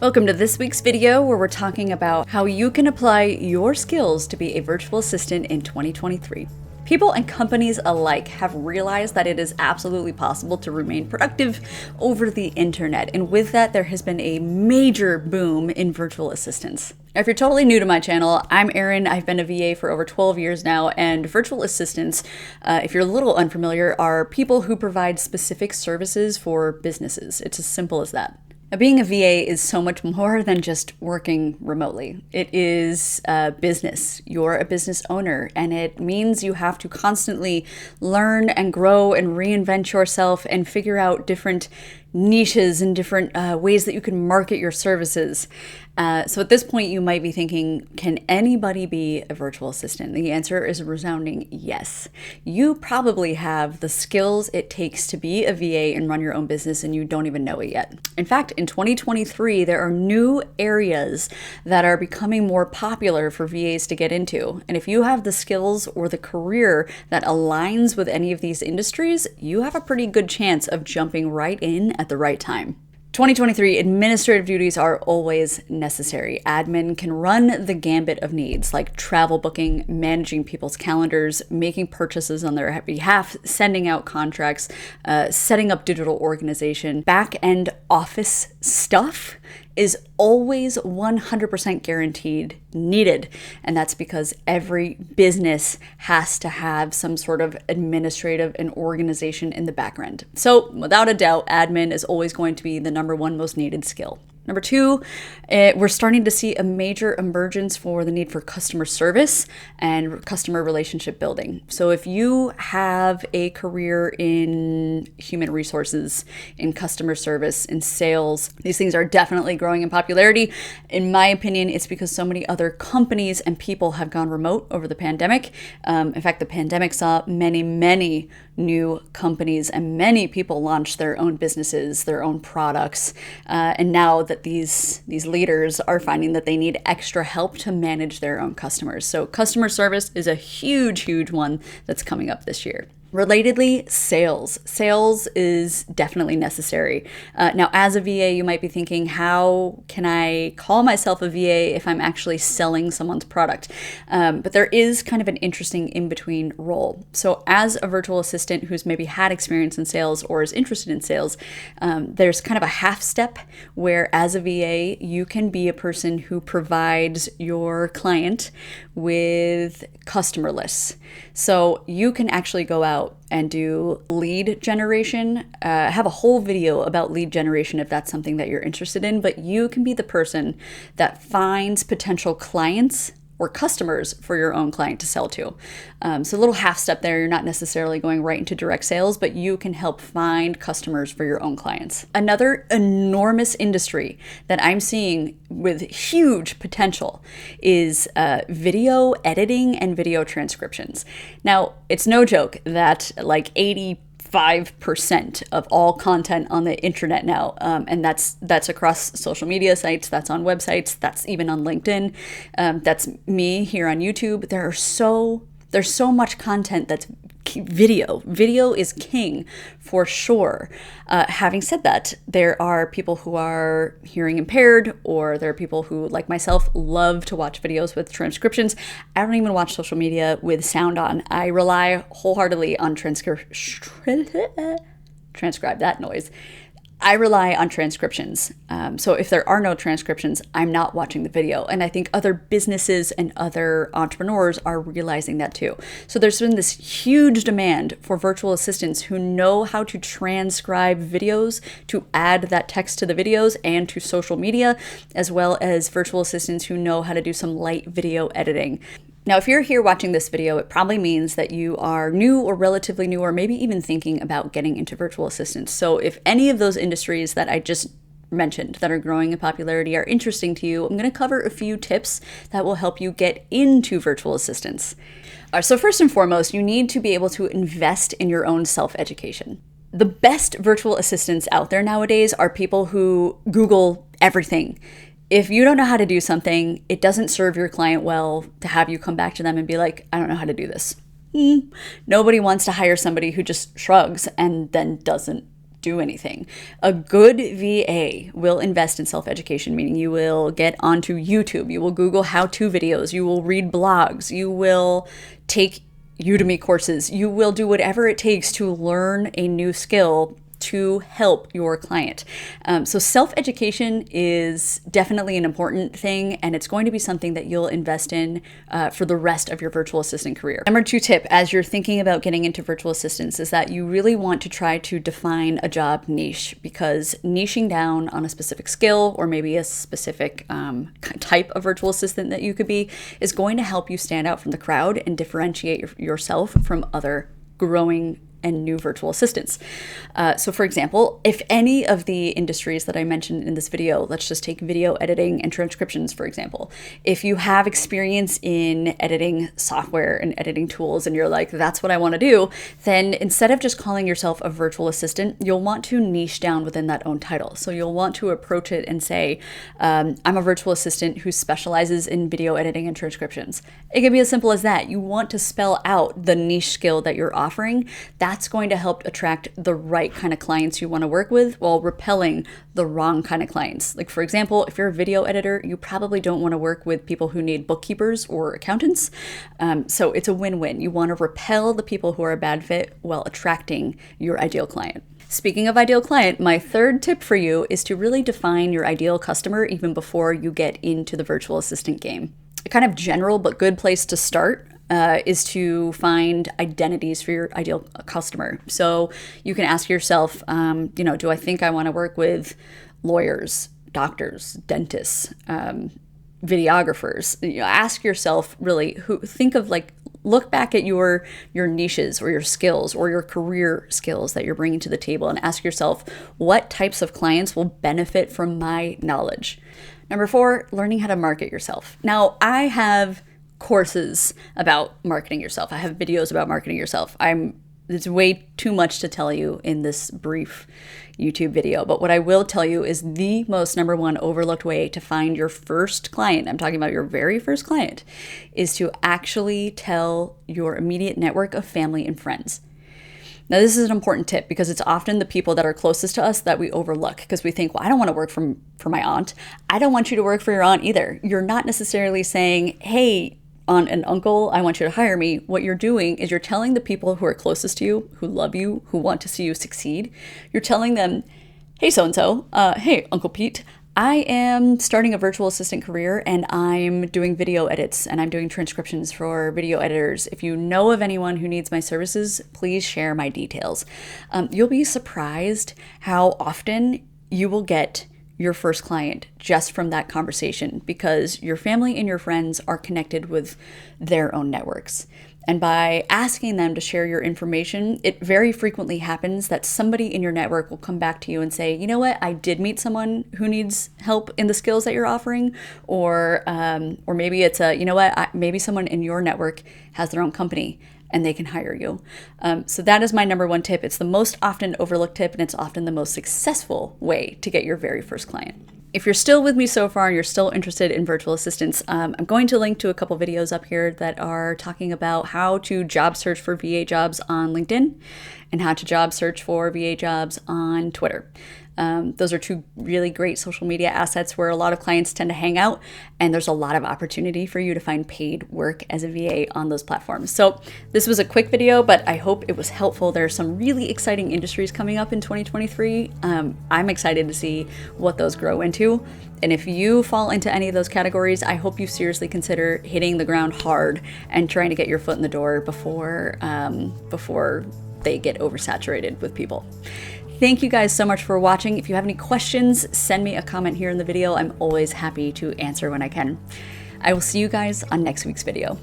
Welcome to this week's video where we're talking about how you can apply your skills to be a virtual assistant in 2023. People and companies alike have realized that it is absolutely possible to remain productive over the internet, and with that there has been a major boom in virtual assistants. If you're totally new to my channel, I'm Erin. I've been a VA for over 12 years now, and virtual assistants, if you're a little unfamiliar, are people who provide specific services for businesses. It's as simple as that. Now, being a VA is so much more than just working remotely. It is a business. You're a business owner, and it means you have to constantly learn and grow and reinvent yourself and figure out different niches and different ways that you can market your services. So at this point, you might be thinking, can anybody be a virtual assistant? The answer is a resounding yes. You probably have the skills it takes to be a VA and run your own business, and you don't even know it yet. In fact, in 2023, there are new areas that are becoming more popular for VAs to get into. And if you have the skills or the career that aligns with any of these industries, you have a pretty good chance of jumping right in at the right time. 2023 administrative duties are always necessary. Admin can run the gambit of needs like travel booking, managing people's calendars, making purchases on their behalf, sending out contracts, setting up digital organization. Back-end office stuff is always 100% guaranteed needed. And that's because every business has to have some sort of administrative and organization in the background. So without a doubt, admin is always going to be the number one most needed skill. Number two, we're starting to see a major emergence for the need for customer service and customer relationship building. So if you have a career in human resources, in customer service, in sales, these things are definitely growing in popularity. In my opinion, it's because so many other companies and people have gone remote over the pandemic. In fact, the pandemic saw many new companies and many people launch their own businesses, their own products, and now that these leaders are finding that they need extra help to manage their own customers. So customer service is a huge one that's coming up this year. Relatedly, sales. Sales is definitely necessary. Now, as a VA, you might be thinking, how can I call myself a VA if I'm actually selling someone's product? But there is kind of an interesting in-between role. So as a virtual assistant who's maybe had experience in sales or is interested in sales, there's kind of a half step where as a VA, you can be a person who provides your client with customer lists. So you can actually go out and do lead generation. I have a whole video about lead generation if that's something that you're interested in, but you can be the person that finds potential clients or customers for your own client to sell to. So a little half step there. You're not necessarily going right into direct sales, but you can help find customers for your own clients. Another enormous industry that I'm seeing with huge potential is video editing and video transcriptions. Now, it's no joke that like 85% of all content on the internet now, and that's across social media sites, that's on websites, that's even on LinkedIn, that's me here on YouTube. There's so much content that's video. Video is king for sure. Having said that, there are people who are hearing impaired, or there are people who, like myself, love to watch videos with transcriptions. I don't even watch social media with sound on. I rely wholeheartedly on transcribe that noise. I rely on transcriptions. So if there are no transcriptions, I'm not watching the video. And I think other businesses and other entrepreneurs are realizing that too. So there's been this huge demand for virtual assistants who know how to transcribe videos, to add that text to the videos and to social media, as well as virtual assistants who know how to do some light video editing. Now, if you're here watching this video, it probably means that you are new or relatively new, or maybe even thinking about getting into virtual assistants. So if any of those industries that I just mentioned that are growing in popularity are interesting to you, I'm going to cover a few tips that will help you get into virtual assistants. So first and foremost, you need to be able to invest in your own self-education. The best virtual assistants out there nowadays are people who Google everything. If you don't know how to do something, it doesn't serve your client well to have you come back to them and be like, I don't know how to do this. Nobody wants to hire somebody who just shrugs and then doesn't do anything. A good VA will invest in self-education, meaning you will get onto YouTube, you will Google how-to videos, you will read blogs, you will take Udemy courses, you will do whatever it takes to learn a new skill to help your client. So self-education is definitely an important thing, and it's going to be something that you'll invest in for the rest of your virtual assistant career. Number 2 tip, as you're thinking about getting into virtual assistants, is that you really want to try to define a job niche, because niching down on a specific skill or maybe a specific type of virtual assistant that you could be is going to help you stand out from the crowd and differentiate yourself from other growing and new virtual assistants. So for example, if any of the industries that I mentioned in this video, let's just take video editing and transcriptions, for example. If you have experience in editing software and editing tools and you're like, that's what I want to do, then instead of just calling yourself a virtual assistant, you'll want to niche down within that own title. So you'll want to approach it and say, I'm a virtual assistant who specializes in video editing and transcriptions. It can be as simple as that. You want to spell out the niche skill that you're offering. That's going to help attract the right kind of clients you want to work with while repelling the wrong kind of clients. Like for example, if you're a video editor, you probably don't want to work with people who need bookkeepers or accountants. So it's a win-win. You want to repel the people who are a bad fit while attracting your ideal client. Speaking of ideal client, my 3rd tip for you is to really define your ideal customer even before you get into the virtual assistant game. A kind of general but good place to start is to find identities for your ideal customer. So you can ask yourself, do I think I want to work with lawyers, doctors, dentists, videographers? Ask yourself really, look back at your niches or your skills or your career skills that you're bringing to the table and ask yourself, what types of clients will benefit from my knowledge? Number 4, learning how to market yourself. Now, I have courses about marketing yourself. I have videos about marketing yourself. It's way too much to tell you in this brief YouTube video, but what I will tell you is the most number 1 overlooked way to find your first client, I'm talking about your very first client, is to actually tell your immediate network of family and friends. Now, this is an important tip because it's often the people that are closest to us that we overlook because we think, well, I don't want to work for my aunt. I don't want you to work for your aunt either. You're not necessarily saying, hey, aunt and uncle, I want you to hire me. What you're doing is you're telling the people who are closest to you, who love you, who want to see you succeed. You're telling them, hey, so-and-so, hey, Uncle Pete, I am starting a virtual assistant career and I'm doing video edits and I'm doing transcriptions for video editors. If you know of anyone who needs my services, please share my details. You'll be surprised how often you will get your first client just from that conversation because your family and your friends are connected with their own networks. And by asking them to share your information, it very frequently happens that somebody in your network will come back to you and say, you know what, I did meet someone who needs help in the skills that you're offering, or maybe it's maybe someone in your network has their own company and they can hire you. So that is my number 1 tip. It's the most often overlooked tip, and it's often the most successful way to get your very first client. If you're still with me so far and you're still interested in virtual assistants, I'm going to link to a couple videos up here that are talking about how to job search for VA jobs on LinkedIn and how to job search for VA jobs on Twitter. Those are 2 really great social media assets where a lot of clients tend to hang out, and there's a lot of opportunity for you to find paid work as a VA on those platforms. So this was a quick video, but I hope it was helpful. There are some really exciting industries coming up in 2023. I'm excited to see what those grow into. And if you fall into any of those categories, I hope you seriously consider hitting the ground hard and trying to get your foot in the door before they get oversaturated with people. Thank you guys so much for watching. If you have any questions, send me a comment here in the video. I'm always happy to answer when I can. I will see you guys on next week's video.